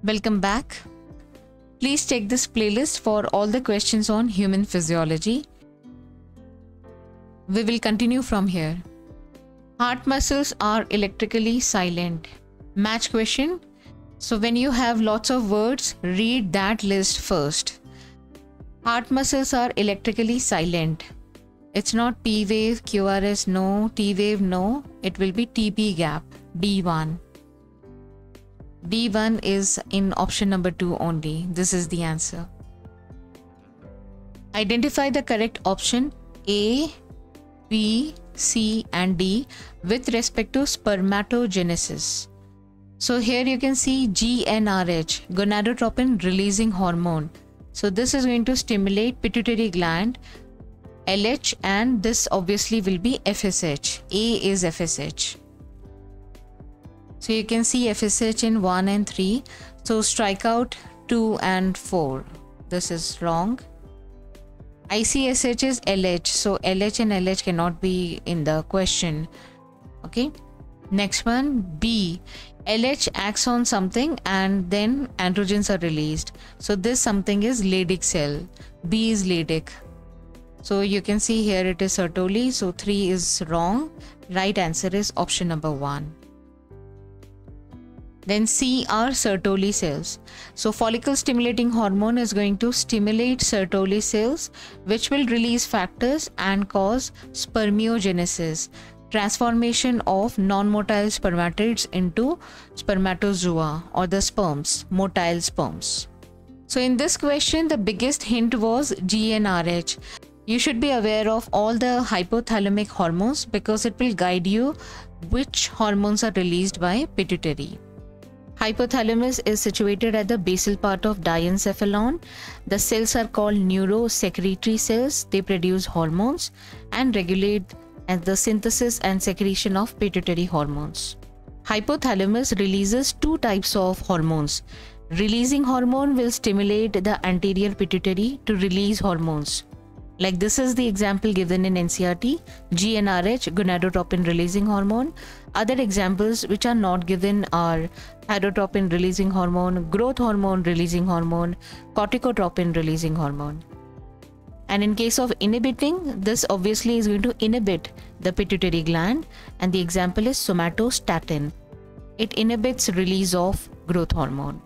Welcome back. Please check this playlist for all the questions on human physiology. We will continue from here. Heart muscles are electrically silent. Match question. So when you have lots of words, read that list first. Heart muscles are electrically silent. It's not P wave, QRS no, T wave no. It will be TP gap, D1. D1 is in option number 2 only. This is the answer. Identify the correct option A, B, C and D with respect to spermatogenesis. So here you can see GnRH, gonadotropin releasing hormone. So this is going to stimulate pituitary gland, LH, and this obviously will be FSH. A is FSH. So you can see FSH in 1 and 3. So strike out 2 and 4. This is wrong. ICSH is LH. So LH and LH cannot be in the question. Okay. Next one, B. LH acts on something and then androgens are released. So this something is Leydig cell. B is Leydig. So you can see here it is Sertoli. So 3 is wrong. Right answer is option number 1. Then C are Sertoli cells. So follicle stimulating hormone is going to stimulate Sertoli cells, which will release factors and cause spermiogenesis, transformation of non-motile spermatids into spermatozoa or the sperms, motile sperms. So in this question, the biggest hint was GnRH. You should be aware of all the hypothalamic hormones because it will guide you which hormones are released by pituitary. Hypothalamus is situated at the basal part of diencephalon. The cells are called neurosecretory cells. They produce hormones and regulate the synthesis and secretion of pituitary hormones. Hypothalamus releases 2 types of hormones. Releasing hormone will stimulate the anterior pituitary to release hormones. Like this is the example given in NCERT, GnRH, gonadotropin releasing hormone. Other examples which are not given are thyrotropin releasing hormone, growth hormone releasing hormone, corticotropin releasing hormone. And in case of inhibiting, this obviously is going to inhibit the pituitary gland, and the example is somatostatin. It inhibits release of growth hormone.